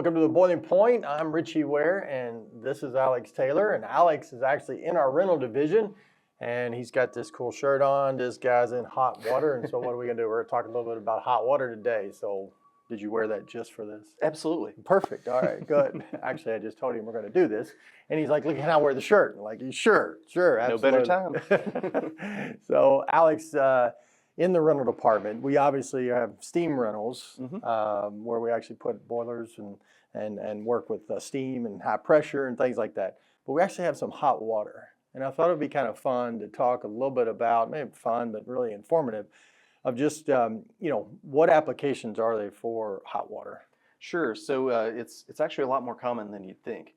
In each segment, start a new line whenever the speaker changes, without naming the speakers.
Welcome to The Boiling Point. I'm Richie Ware, and this is Alex Taylor. And Alex is actually in our rental division, and he's got this cool shirt on. This guy's in hot water, and so what are we going to do? We're going to talk a little bit about hot water today. So did you wear that just for this?
Absolutely.
Perfect. All right, good. Actually, I just told him we're going to do this, and he's like, look at how I wear the shirt. I'm like, sure, absolutely.
No better time.
So Alex, in the rental department, we obviously have steam rentals where we actually put boilers and work with steam and high pressure and things like that. But we actually have some hot water. And I thought it would be kind of fun to talk a little bit about, maybe fun, but really informative, of just, what applications are they for hot water?
Sure. So it's actually a lot more common than you'd think.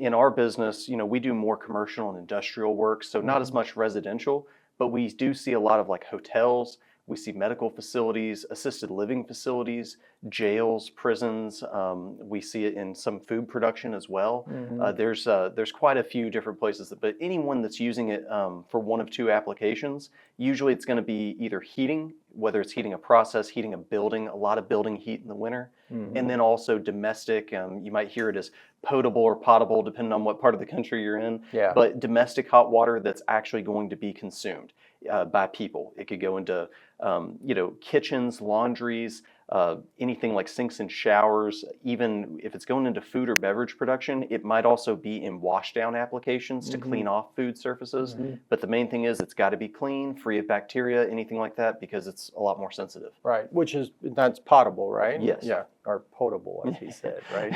In our business, we do more commercial and industrial work, so not as much residential. But we do see a lot of like hotels, we see medical facilities, assisted living facilities, jails, prisons. We see it in some food production as well. There's quite a few different places, but anyone that's using it for one of two applications, usually it's going to be either heating, whether it's heating a process, heating a building, a lot of building heat in the winter, and then also domestic. You might hear it as potable or potable, depending on what part of the country you're in.
Yeah.
But domestic hot water that's actually going to be consumed by people. It could go into kitchens, laundries, anything like sinks and showers. Even if it's going into food or beverage production, it might also be in washdown applications to clean off food surfaces. But the main thing is it's got to be clean, free of bacteria, anything like that, because it's a lot more sensitive.
Right, that's potable, right?
Yes.
Yeah, or potable, as he said, right?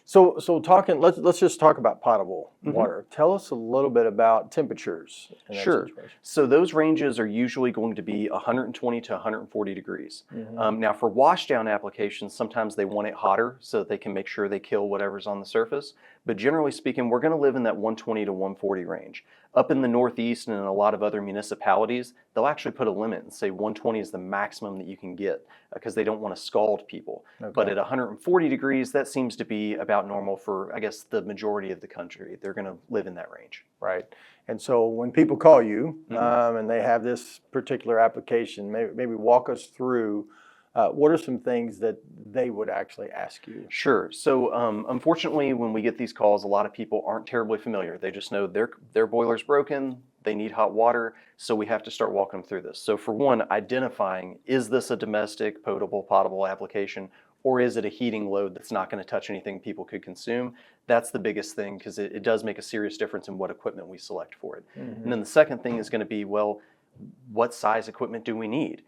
Let's just talk about potable water. Tell us a little bit about temperatures in that
Sure.
situation.
So those ranges are usually going to be 120 to 140 degrees. Now for washdown applications, sometimes they want it hotter so that they can make sure they kill whatever's on the surface. But generally speaking, we're going to live in that 120 to 140 range. Up in the Northeast and in a lot of other municipalities, they'll actually put a limit and say 120 is the maximum that you can get because they don't want to scald people.
Okay.
But at 140 degrees, that seems to be about normal for, I guess, the majority of the country. They're going to live in that range.
Right. And so when people call you and they have this particular application, maybe walk us through what are some things that they would actually ask you?
Sure. So unfortunately, when we get these calls, a lot of people aren't terribly familiar. They just know their boiler's broken, they need hot water, so we have to start walking them through this. So for one, identifying, is this a domestic, potable application, or is it a heating load that's not going to touch anything people could consume? That's the biggest thing because it does make a serious difference in what equipment we select for it. And then the second thing is going to be, well, what size equipment do we need?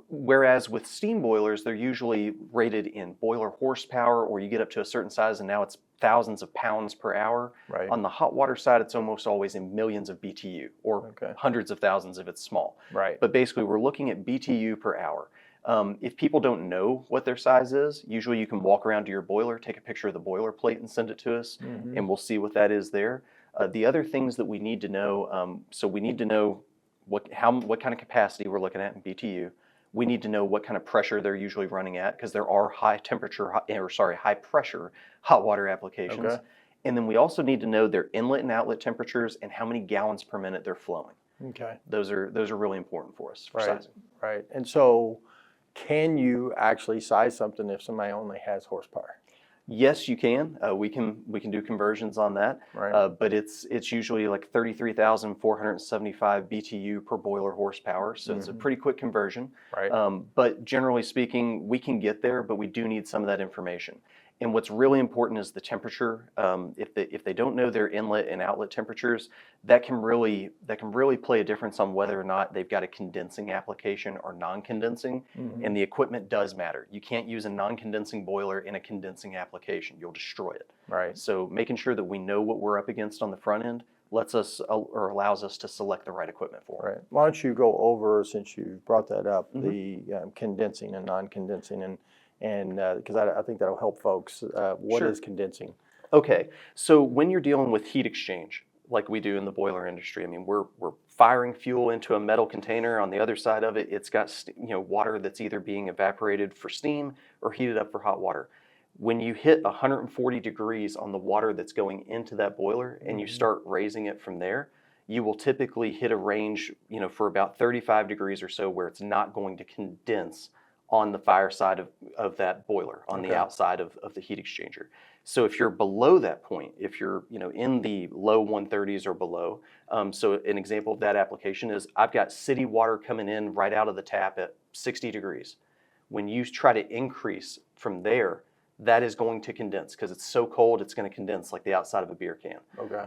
Whereas with steam boilers, they're usually rated in boiler horsepower, or you get up to a certain size and now it's thousands of pounds per hour.
Right.
On the hot water side, it's almost always in millions of BTU, or hundreds of thousands if it's small.
Right.
But basically, we're looking at BTU per hour. If people don't know what their size is, usually you can walk around to your boiler, take a picture of the boiler plate and send it to us, and we'll see what that is there. The other things that we need to know, so we need to know what kind of capacity we're looking at in BTU. We need to know what kind of pressure they're usually running at, because there are high pressure hot water applications.
Okay.
And then we also need to know their inlet and outlet temperatures and how many gallons per minute they're flowing.
Okay.
Those are really important for us for sizing.
Right. And so can you actually size something if somebody only has horsepower?
Yes, you can. We can do conversions on that.
Right.
But it's usually like 33,475 BTU per boiler horsepower. So it's a pretty quick conversion.
Right.
But generally speaking, we can get there, but we do need some of that information. And what's really important is the temperature. If they don't know their inlet and outlet temperatures, that can really play a difference on whether or not they've got a condensing application or non-condensing. And the equipment does matter. You can't use a non-condensing boiler in a condensing application. You'll destroy it.
Right.
So making sure that we know what we're up against on the front end lets us or allows us to select the right equipment for it.
Right. Why don't you go over, since you brought that up, the condensing and non-condensing, and because I think that'll help folks. What
Sure.
is condensing?
Okay, so when you're dealing with heat exchange, like we do in the boiler industry, I mean, we're firing fuel into a metal container. On the other side of it, it's got water that's either being evaporated for steam or heated up for hot water. When you hit 140 degrees on the water that's going into that boiler and you start raising it from there, you will typically hit a range, for about 35 degrees or so where it's not going to condense on the fire side of that boiler, on the outside of the heat exchanger. So if you're below that point, if you're in the low 130s or below, so an example of that application is I've got city water coming in right out of the tap at 60 degrees. When you try to increase from there, that is going to condense because it's so cold, it's going to condense like the outside of a beer can.
Okay.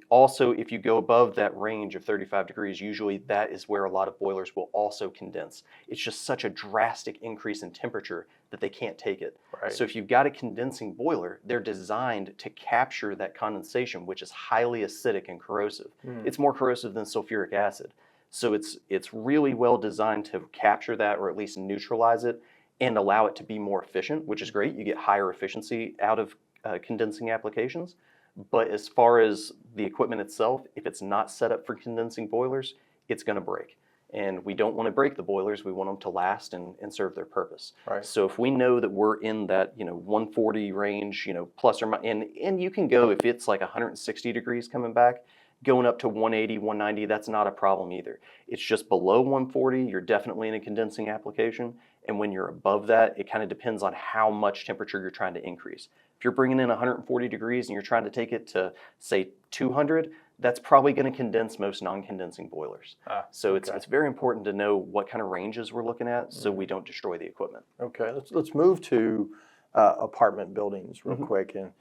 Also, if you go above that range of 35 degrees, usually that is where a lot of boilers will also condense. It's just such a drastic increase in temperature that they can't take it.
Right.
So if you've got a condensing boiler, they're designed to capture that condensation, which is highly acidic and corrosive. It's more corrosive than sulfuric acid. So it's really well designed to capture that, or at least neutralize it, and allow it to be more efficient, which is great. You get higher efficiency out of condensing applications. But as far as the equipment itself, if it's not set up for condensing boilers, it's going to break. And we don't want to break the boilers. We want them to last and serve their purpose.
Right.
So if we know that we're in that 140 range, plus or minus, and you can go if it's like 160 degrees coming back, going up to 180, 190, that's not a problem either. It's just below 140, you're definitely in a condensing application. And when you're above that, it kind of depends on how much temperature you're trying to increase. If you're bringing in 140 degrees and you're trying to take it to, say, 200, that's probably going to condense most non-condensing boilers. So it's very important to know what kind of ranges we're looking at so we don't destroy the equipment.
Okay, let's move to apartment buildings real quick. And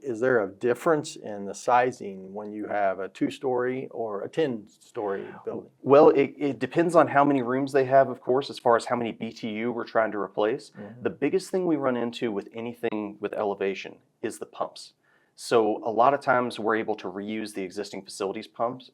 is there a difference in the sizing when you have a 2-story or a 10-story building?
Well, it depends on how many rooms they have, of course, as far as how many BTU we're trying to replace. The biggest thing we run into with anything with elevation is the pumps. So a lot of times we're able to reuse the existing facility pumps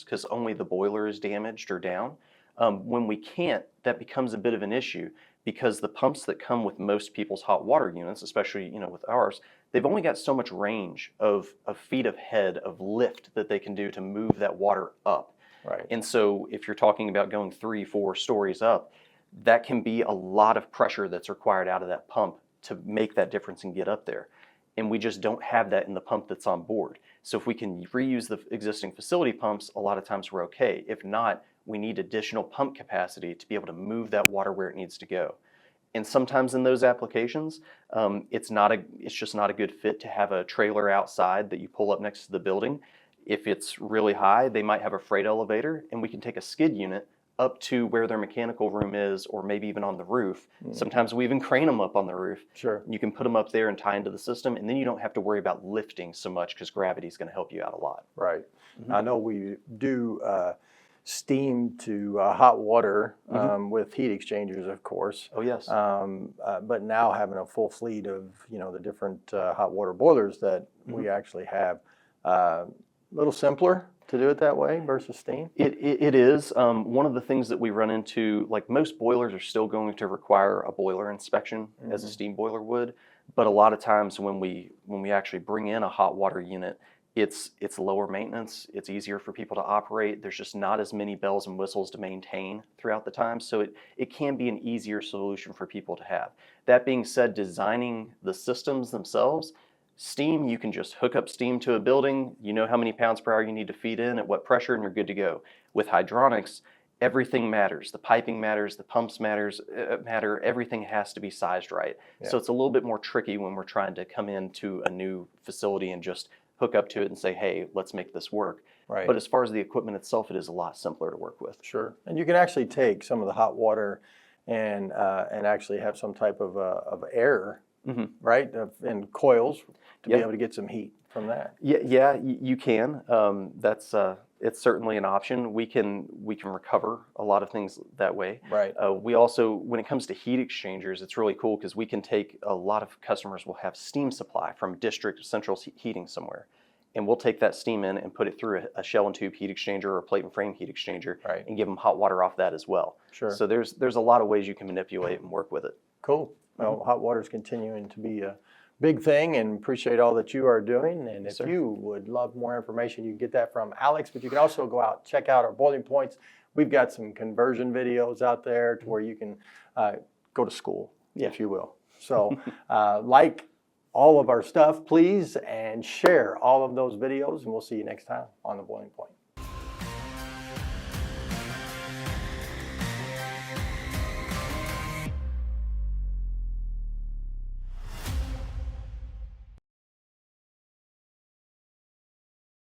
because only the boiler is damaged or down. When we can't, that becomes a bit of an issue because the pumps that come with most people's hot water units, especially with ours, they've only got so much range of feet of head of lift that they can do to move that water up.
Right.
And so if you're talking about going 3-4 stories up, that can be a lot of pressure that's required out of that pump to make that difference and get up there. And we just don't have that in the pump that's on board. So if we can reuse the existing facility pumps, a lot of times we're okay. If not, we need additional pump capacity to be able to move that water where it needs to go. And sometimes in those applications, it's just not a good fit to have a trailer outside that you pull up next to the building. If it's really high, they might have a freight elevator, and we can take a skid unit up to where their mechanical room is, or maybe even on the roof. Sometimes we even crane them up on the roof.
Sure.
You can put them up there and tie into the system, and then you don't have to worry about lifting so much because gravity is going to help you out a lot.
Right. I know we do steam to hot water with heat exchangers, of course.
Oh, yes.
But now having a full fleet of the different hot water boilers that we actually have, a little simpler to do it that way versus steam?
It is. One of the things that we run into, like most boilers are still going to require a boiler inspection as a steam boiler would, but a lot of times when we actually bring in a hot water unit, it's lower maintenance, it's easier for people to operate, there's just not as many bells and whistles to maintain throughout the time, so it can be an easier solution for people to have. That being said, designing the systems themselves, steam, you can just hook up steam to a building, you know how many pounds per hour you need to feed in, at what pressure, and you're good to go. With hydronics, everything matters. The piping matters, the pumps matter, everything has to be sized right. Yeah. So it's a little bit more tricky when we're trying to come into a new facility and just hook up to it and say, hey, let's make this work.
Right.
But as far as the equipment itself, it is a lot simpler to work with.
Sure. And you can actually take some of the hot water and actually have some type of air, right, in coils to be able to get some heat from that.
Yeah, you can. It's certainly an option. We can recover a lot of things that way.
Right.
We also, when it comes to heat exchangers, it's really cool because we can take, a lot of customers will have steam supply from district central heating somewhere. And we'll take that steam in and put it through a shell and tube heat exchanger or a plate and frame heat exchanger, and give them hot water off that as well. Sure. So there's a lot of ways you can manipulate and work with it.
Cool. Well, hot water is continuing to be a big thing, and appreciate all that you are doing. And if you would love more information, you can get that from Alex, but you can also go out, check out our boiling points. We've got some conversion videos out there to where you can go to school, if you will. So like all of our stuff, please, and share all of those videos, and we'll see you next time on The Boiling Point.